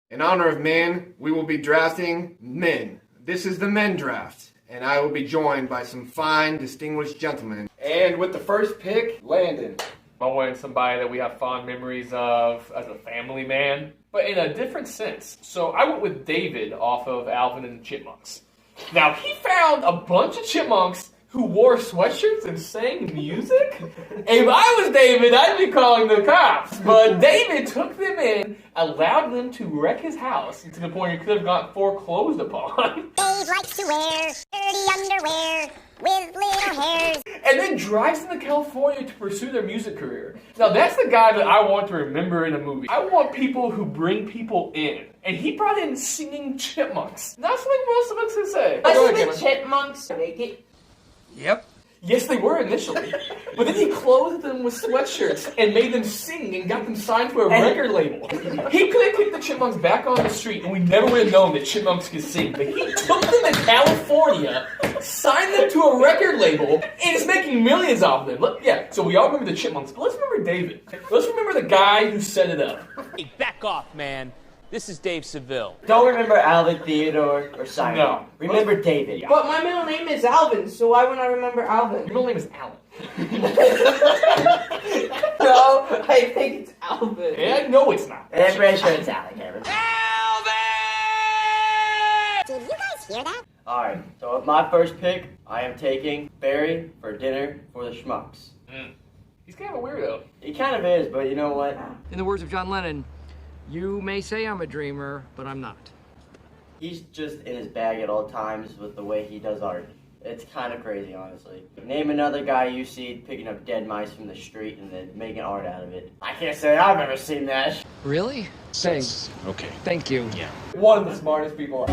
In honor of men, we will be drafting men. This is the men draft, and I will be joined by some fine, distinguished gentlemen. And with the first pick, Landon. I wanted somebody that we have fond memories of as a family man, but in a different sense. So I went with David off of Alvin and the Chipmunks. Now, he found a bunch of chipmunks who wore sweatshirts and sang music. If I was David, I'd be calling the cops. But David took them in, allowed them to wreck his house to the point he could have got foreclosed upon. Dave likes to wear dirty underwear with little hairs. And then drives them to California to pursue their music career. Now that's the guy that I want to remember in a movie. I want people who bring people in. And he brought in singing chipmunks. That's what most of us would say. Wasn't the chipmunks naked? Yep. Yes, they were initially. But then he clothed them with sweatshirts and made them sing and got them signed to a record label. He could have kicked the chipmunks back on the street and we never would have known that chipmunks could sing. But he took them to California, signed them to a record label, and is making millions off them. Yeah, so we all remember the chipmunks, but let's remember David. Let's remember the guy who set it up. Hey, back off, man. This is Dave Seville. Don't remember Alvin, Theodore, or Simon. No. Remember David. But my middle name is Alvin, so why wouldn't I remember Alvin? Your middle name is Alan. No, I think it's Alvin. Yeah, no, it's not. And I'm pretty sure it's Alec, Kevin. Did you guys hear that? Alright, so with my first pick, I am taking Barry for dinner for the schmucks. He's kind of a weirdo. He kind of is, but you know what? In the words of John Lennon, you may say I'm a dreamer, but I'm not. He's just in his bag at all times with the way he does art. It's kind of crazy, honestly. Name another guy you see picking up dead mice from the street and then making art out of it. I can't say I've ever seen that. Really? Thanks. Okay. Thank you. Yeah. One of the smartest people.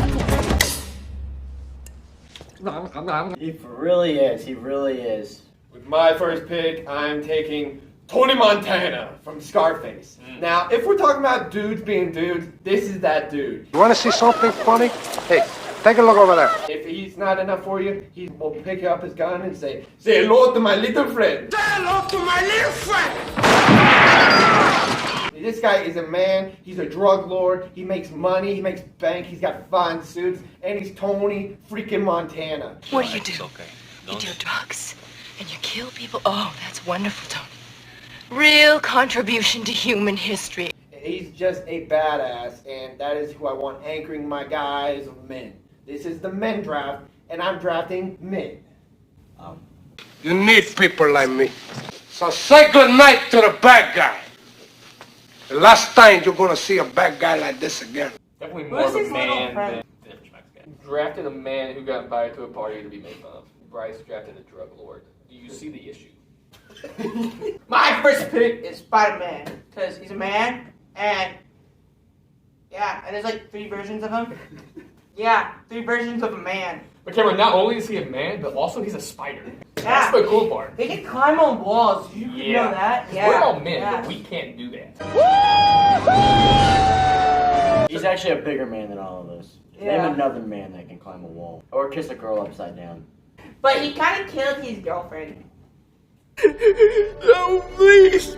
He really is. He really is. With my first pick, I'm taking Tony Montana from Scarface. Now, if we're talking about dudes being dudes, this is that dude. You want to see something funny? Hey, take a look over there. If he's not enough for you, he will pick up his gun and say hello to my little friend. Say hello to my little friend! This guy is a man, he's a drug lord, he makes money, he makes bank, he's got fine suits, and he's Tony freaking Montana. What do you do? It's okay. You do drugs and you kill people? Oh, that's wonderful, Tony. Real contribution to human history. He's just a badass, and that is who I want anchoring my guys of men. This is the men draft, and I'm drafting men. You need people like me. So say good night to the bad guy. The last time you're gonna see a bad guy like this again. Definitely more of a man than drafted a man who got invited to a party to be made fun of. Bryce drafted a drug lord. Do you see the issue? My first pick is Spiderman, because he's a man, and yeah, and there's like 3 versions of him. Yeah, 3 versions of a man. But Cameron, not only is he a man, but also he's a spider. Yeah. That's the cool part. They can climb on walls. You know that? Yeah. We're all men, Yeah. but we can't do that. He's actually a bigger man than all of us. Yeah. Name another man that can climb a wall. Or kiss a girl upside down. But he kind of killed his girlfriend. No, please.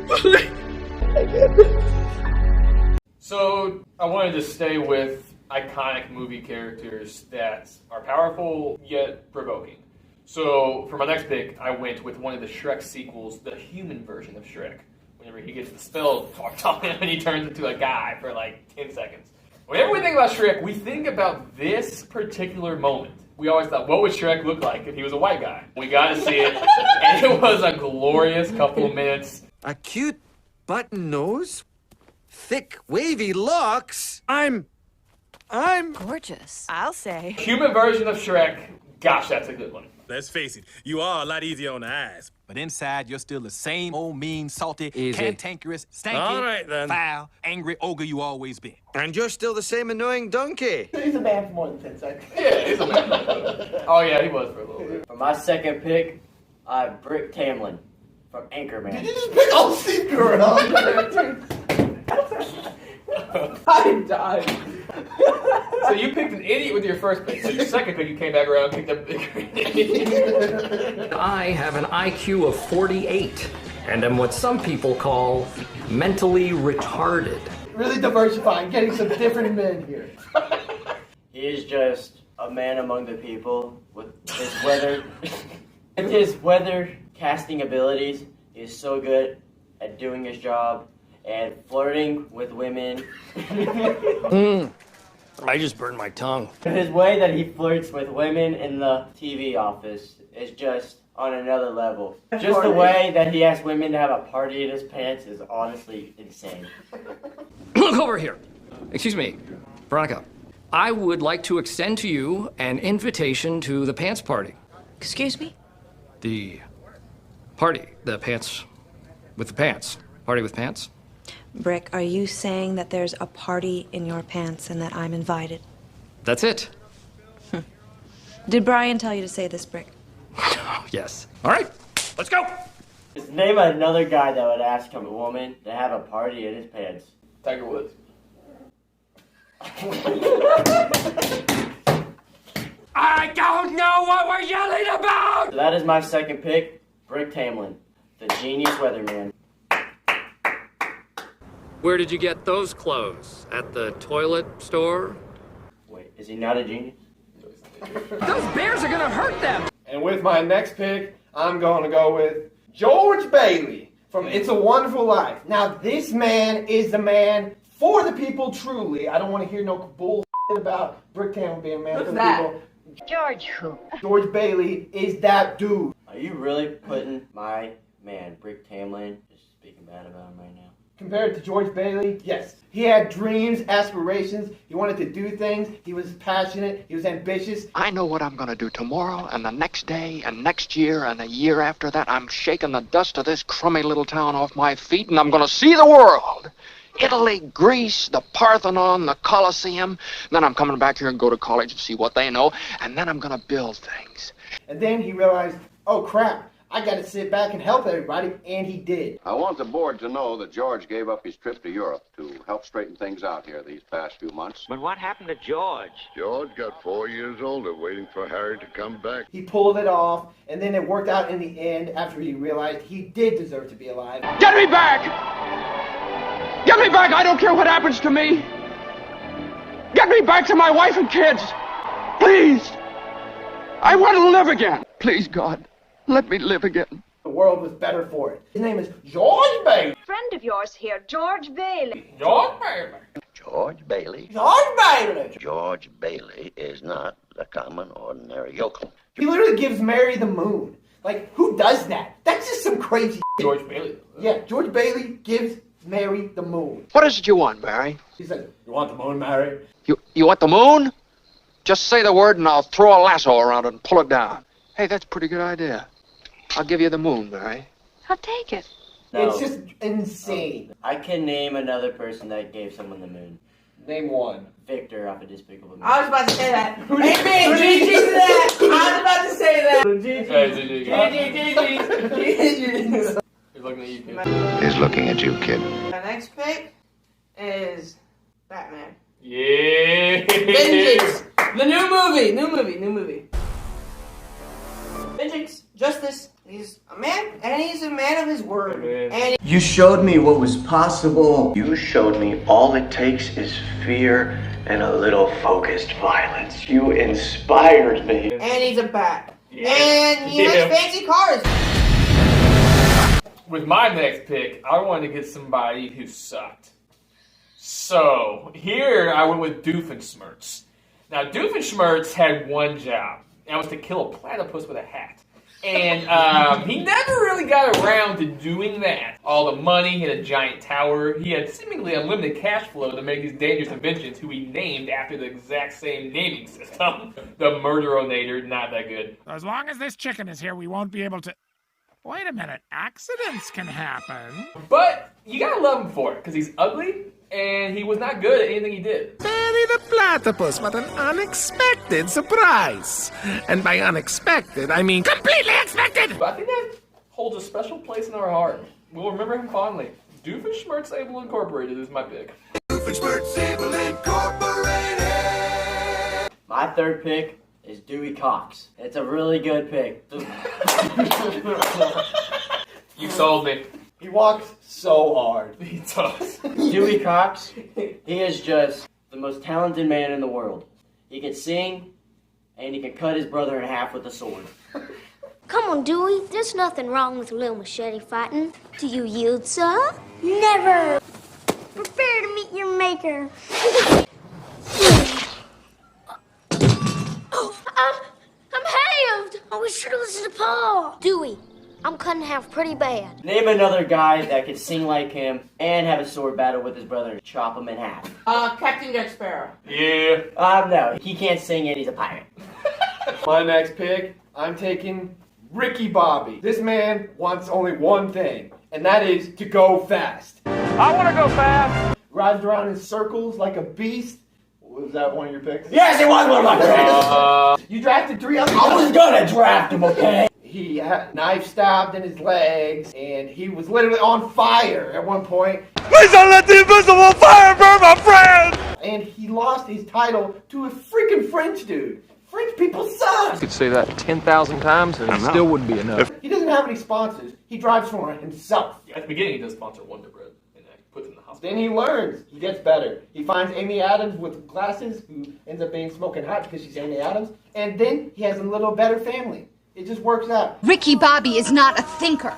So, I wanted to stay with iconic movie characters that are powerful yet provoking. So, for my next pick, I went with one of the Shrek sequels, the human version of Shrek. Whenever he gets the spell talked on him and he turns into a guy for like 10 seconds. Whenever we think about Shrek, we think about this particular moment. We always thought, what would Shrek look like if he was a white guy? We got to see it, and it was a glorious couple of minutes. A cute button nose, thick wavy locks. I'm Gorgeous, I'll say. Human version of Shrek, gosh, that's a good one. Let's face it, you are a lot easier on the eyes. But inside, you're still the same old mean, salty, cantankerous, stanky, foul, angry ogre you always been. And you're still the same annoying donkey. He's a man for more than 10 seconds. Yeah, he's a man. Oh yeah, he was for a little bit. For my second pick, I have Brick Tamland from Anchorman. Did you just pick all Steve Carell? I died. So you picked an idiot with your first pick. So your second pick, you came back around and picked up bigger idiot. I have an IQ of 48 and am what some people call mentally retarded. really diversifying, getting some different men here. He is just a man among the people with his weather. With his weather casting abilities, he is so good at doing his job and flirting with women. I just burned my tongue. His way that he flirts with women in the TV office is just on another level. Just the way that he asks women to have a party in his pants is honestly insane. Look over here. Excuse me, Veronica. I would like to extend to you an invitation to the pants party. Excuse me? The party. The pants with the pants. Party with pants. Brick, are you saying that there's a party in your pants and that I'm invited? That's it. Did Brian tell you to say this, Brick? Yes. All right, let's go. Just name another guy that would ask a woman to have a party in his pants. Tiger Woods. I don't know what we're yelling about! So that is my second pick, Brick Tamland, the genius weatherman. Where did you get those clothes? At the toilet store? Wait, is he not a genius? Those bears are gonna hurt them! And with my next pick, I'm going to go with George Bailey from It's a Wonderful Life. Now, this man is the man for the people, truly. I don't want to hear no bullshit about Bricktown being a man for the people. George who? George Bailey is that dude. Are you really putting my man, Brick Tamland, just speaking bad about him right now? Compared to George Bailey, yes. He had dreams, aspirations. He wanted to do things. He was passionate. He was ambitious. I know what I'm going to do tomorrow and the next day and next year and a year after that. I'm shaking the dust of this crummy little town off my feet and I'm going to see the world. Italy, Greece, the Parthenon, the Colosseum. Then I'm coming back here and go to college and see what they know. And then I'm going to build things. And then he realized, oh crap, I got to sit back and help everybody, and he did. I want the board to know that George gave up his trip to Europe to help straighten things out here these past few months. But what happened to George? George got 4 years older waiting for Harry to come back. He pulled it off, and then it worked out in the end after he realized he did deserve to be alive. Get me back! Get me back! I don't care what happens to me! Get me back to my wife and kids! Please! I want to live again! Please, God. Let me live again. The world was better for it. His name is George Bailey. Friend of yours here, George Bailey. George Bailey. George Bailey. George Bailey. George Bailey is not a common, ordinary yokel. He literally gives Mary the moon. Like, who does that? That's just some crazy George Bailey. Yeah, George Bailey gives Mary the moon. What is it you want, Mary? He said, you want the moon, Mary? You want the moon? Just say the word and I'll throw a lasso around it and pull it down. Hey, that's a pretty good idea. I'll give you the moon, Mary. I'll take it. No. It's just insane. I can name another person that gave someone the moon. Name one. Victor off of Despicable Me. I was about to say that. Amen. GG to that. I was about to say that. GG. He's looking at you, kid. He's looking at you, kid. My next pick is Batman. Yeah. Vengeance. The new movie. Vengeance, justice. He's a man, and he's a man of his word. And you showed me what was possible. You showed me all it takes is fear and a little focused violence. You inspired me. And he's a bat. Yeah. And he has fancy cars. With my next pick, I wanted to get somebody who sucked. So, here I went with Doofenshmirtz. Now, Doofenshmirtz had one job. That was to kill a platypus with a hat. And he never really got around to doing that. All the money, he had a giant tower. He had seemingly unlimited cash flow to make these dangerous inventions who he named after the exact same naming system. The Murderonator, not that good. As long as this chicken is here, we won't be able to... Wait a minute, accidents can happen. But you gotta love him for it, because he's ugly, and he was not good at anything he did. Benny the Platypus, what an unexpected surprise. And by unexpected, I mean completely expected! But I think that holds a special place in our heart. We'll remember him fondly. Doofenshmirtz Able Incorporated is my pick. Doofenshmirtz Able Incorporated! My third pick is Dewey Cox. It's a really good pick. You sold me. He walks so hard. He does. Dewey Cox, he is just the most talented man in the world. He can sing, and he can cut his brother in half with a sword. Come on, Dewey. There's nothing wrong with a little machete fighting. Do you yield, sir? Never. Prepare to meet your maker. I'm halved. Oh, we should have listened to Paul. Dewey, I'm cut in half pretty bad. Name another guy that could sing like him and have a sword battle with his brother and chop him in half. Captain Jack Sparrow. Yeah. No, he can't sing and he's a pirate. My next pick, I'm taking Ricky Bobby. This man wants only one thing, and that is to go fast. I want to go fast. Rides around in circles like a beast. Was that one of your picks? Yes, it was one of my picks. You drafted 3 other I was gonna draft him, okay? He had knife stabbed in his legs, and he was literally on fire at one point. Please don't let the invisible fire burn my friend! And he lost his title to a freaking French dude. French people suck! You could say that 10,000 times and it still wouldn't be enough. He doesn't have any sponsors. He drives for himself. At the beginning, he does sponsor Wonder Bread, and puts him in the hospital. Then he learns. He gets better. He finds Amy Adams with glasses, who ends up being smoking hot because she's Amy Adams. And then he has a little better family. It just works out. Ricky Bobby is not a thinker.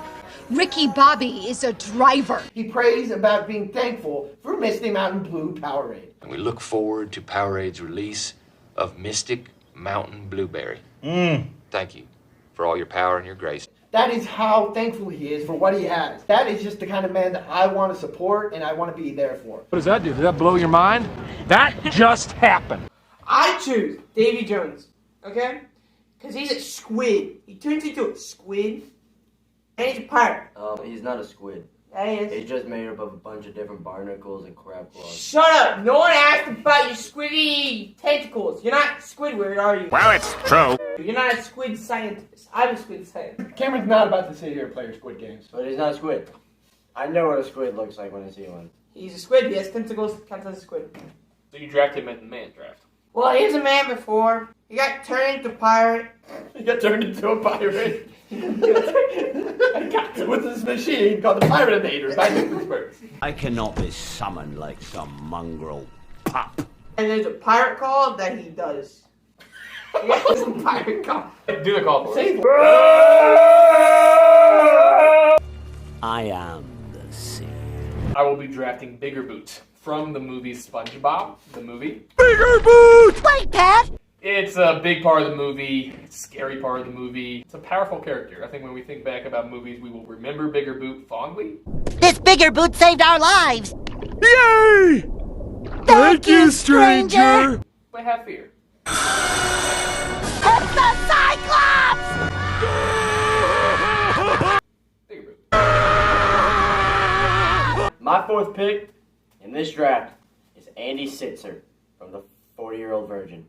Ricky Bobby is a driver. He prays about being thankful for Misty Mountain Blue Powerade. And we look forward to Powerade's release of Mystic Mountain Blueberry. Thank you for all your power and your grace. That is how thankful he is for what he has. That is just the kind of man that I want to support and I want to be there for. What does that do? Did that blow your mind? That just happened. I choose Davy Jones, okay? Because he's a squid. He turns into a squid, and he's a pirate. He's not a squid. Yeah, he is. He's just made up of a bunch of different barnacles and crab claws. Shut up! No one asked about your squiddy tentacles. You're not Squidward, are you? Well, it's true. You're not a squid scientist. I'm a squid scientist. Cameron's not about to sit here and play your Squid Games. But he's not a squid. I know what a squid looks like when I see one. He's a squid. He has tentacles. Counts as a squid. So you drafted him in the man draft. Well, he was a man before. He got turned into a pirate. He got turned into a pirate. I got with this machine called the Piratinator by Doofenshmirtz. I cannot be summoned like some mongrel pup. And there's a pirate call that he does. Yeah, there's a pirate call. Do the call for us. I am the sea. I will be drafting Bigger Boot from the movie SpongeBob, the movie. Bigger Boot! Wait, Pat! It's a big part of the movie. It's a scary part of the movie. It's a powerful character. I think when we think back about movies, we will remember Bigger Boot fondly. This bigger boot saved our lives! Yay! Thank you, stranger! But have fear. It's the Cyclops! Bigger Boot. My fourth pick in this draft is Andy Stitzer from the 40-Year-Old Virgin.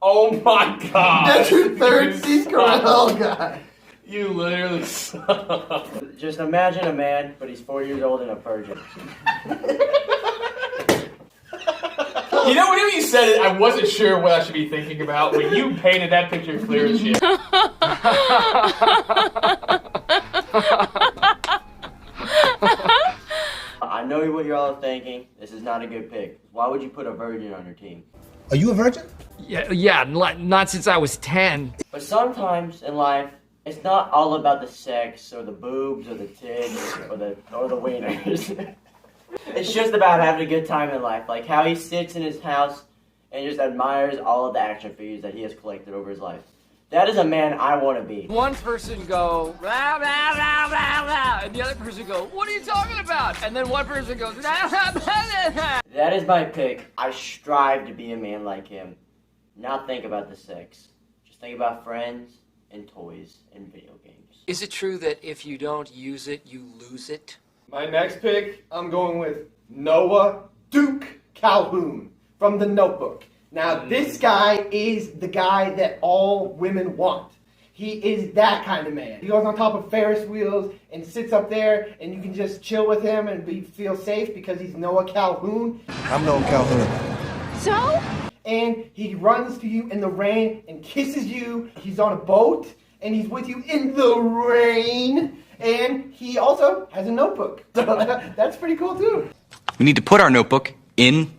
Oh my god! That's your third Seascarell guy. You literally suck. Just imagine a man, but he's 4 years old and a virgin. You know, whenever you said it, I wasn't sure what I should be thinking about. When you painted that picture clear as shit. I know what you're all thinking. This is not a good pick. Why would you put a virgin on your team? Are you a virgin? Yeah, not since I was 10. But sometimes in life, it's not all about the sex or the boobs or the tits or the wieners. It's just about having a good time in life, like how he sits in his house and just admires all of the action figures that he has collected over his life. That is a man I want to be. One person go, blah, blah, blah, blah, blah, and the other person go, what are you talking about? And then one person goes, blah, blah, blah, blah. That is my pick. I strive to be a man like him. Not think about the sex. Just think about friends and toys and video games. Is it true that if you don't use it, you lose it? My next pick, I'm going with Noah Duke Calhoun from The Notebook. Now, this guy is the guy that all women want. He is that kind of man. He goes on top of Ferris wheels and sits up there, and you can just chill with him and feel safe because he's Noah Calhoun. I'm Noah Calhoun. So? And he runs to you in the rain and kisses you. He's on a boat, and he's with you in the rain. And he also has a notebook. So that's pretty cool, too. We need to put our notebook in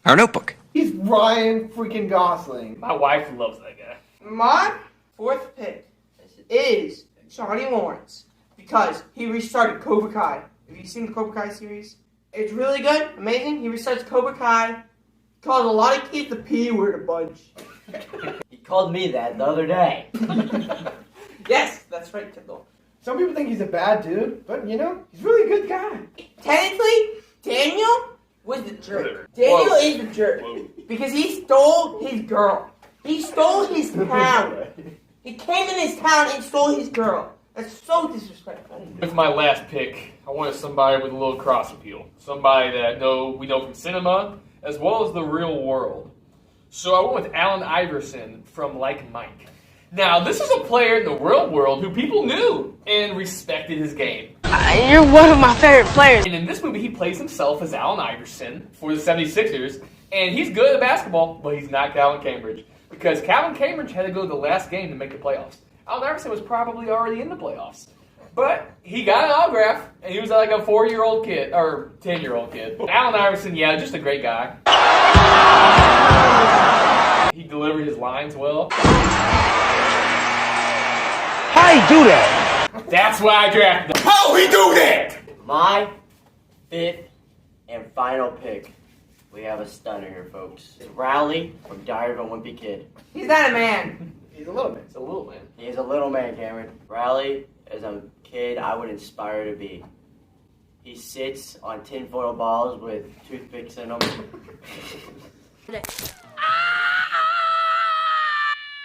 our notebook. He's Ryan freaking Gosling. My wife loves that guy. My fourth pick is Johnny Lawrence because he restarted Cobra Kai. Have you seen the Cobra Kai series? It's really good, amazing. He restarts Cobra Kai. Called a lot of kids the P word a bunch. He called me that the other day. Yes, that's right, Kendall. Some people think he's a bad dude, but he's really a good guy. Technically, Daniel was the jerk. Daniel is the jerk because he stole his girl. He stole his town. He came in his town and stole his girl. That's so disrespectful. With my last pick, I wanted somebody with a little cross appeal. Somebody that we know from cinema as well as the real world. So I went with Allen Iverson from Like Mike. Now, this is a player in the real world who people knew and respected his game. You're one of my favorite players. And in this movie, he plays himself as Allen Iverson for the 76ers. And he's good at basketball, but he's not Calvin Cambridge. Because Calvin Cambridge had to go to the last game to make the playoffs. Allen Iverson was probably already in the playoffs. But he got an autograph, and he was like a 4-year-old kid, or 10-year-old kid. Allen Iverson, yeah, just a great guy. He delivered his lines well. How he do that? That's why I drafted him. How he do that? My fifth and final pick. We have a stunner here, folks. It's Rowley from Diary of a Wimpy Kid. He's not a man. He's a little man. He's a little man. He is a little man, Cameron. Rowley is a kid I would inspire to be. He sits on tinfoil balls with toothpicks in them.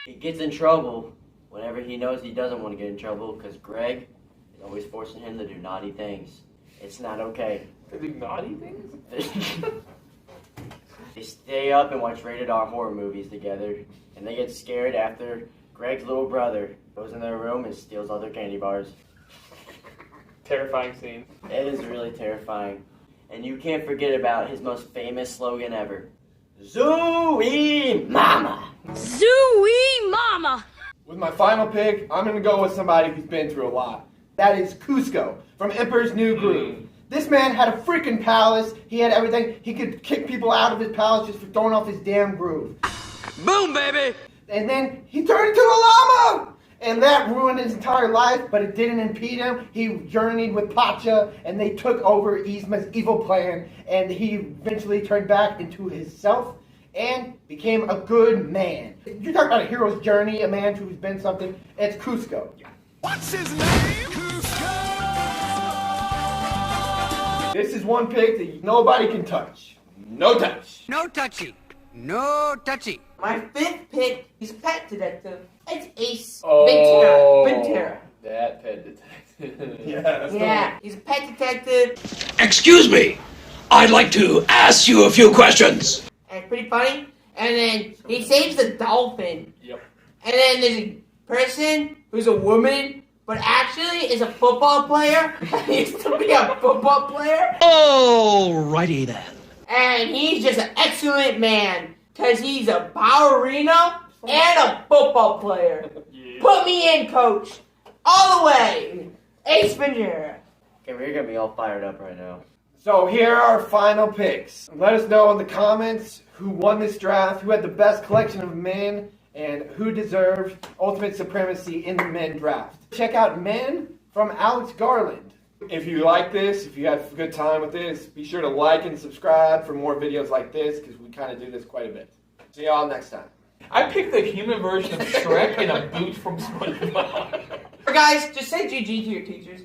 He gets in trouble whenever he knows he doesn't want to get in trouble because Greg is always forcing him to do naughty things. It's not okay. To do naughty things? They stay up and watch rated R horror movies together, and they get scared after Greg's little brother goes in their room and steals all their candy bars. Terrifying scene. It is really terrifying. And you can't forget about his most famous slogan ever. Zooey Mama! Zooey Mama! With my final pick, I'm going to go with somebody who's been through a lot. That is Kuzco from Emperor's New Groove. This man had a freaking palace. He had everything. He could kick people out of his palace just for throwing off his damn groove. Boom, baby! And then he turned into a llama! And that ruined his entire life, but it didn't impede him. He journeyed with Pacha, and they took over Yzma's evil plan, and he eventually turned back into himself and became a good man. You're talking about a hero's journey, a man who's been something. It's Kuzco. What's his name? This is one pick that nobody can touch. No touch. No touchy. No touchy. My fifth pick is Pet Detective. It's Ace Ventura. That pet detective. Yeah, he's a pet detective. Excuse me. I'd like to ask you a few questions. And it's pretty funny. And then he saves the dolphin. Yep. And then there's a person who's a woman, but actually is a football player. He used to be a football player. Alrighty then. And he's just an excellent man. Because he's a ballerina and a football player. Yeah. Put me in, coach. All the way. Ace Ventura. Okay, we're going to be all fired up right now. So here are our final picks. Let us know in the comments who won this draft, who had the best collection of men, and who deserved ultimate supremacy in the men draft. Check out Men from Alex Garland. If you like this, if you had a good time with this, be sure to like and subscribe for more videos like this, because we kind of do this quite a bit. See y'all next time. I picked the human version of Shrek in a boot from SpongeBob. Guys, just say GG to your teachers.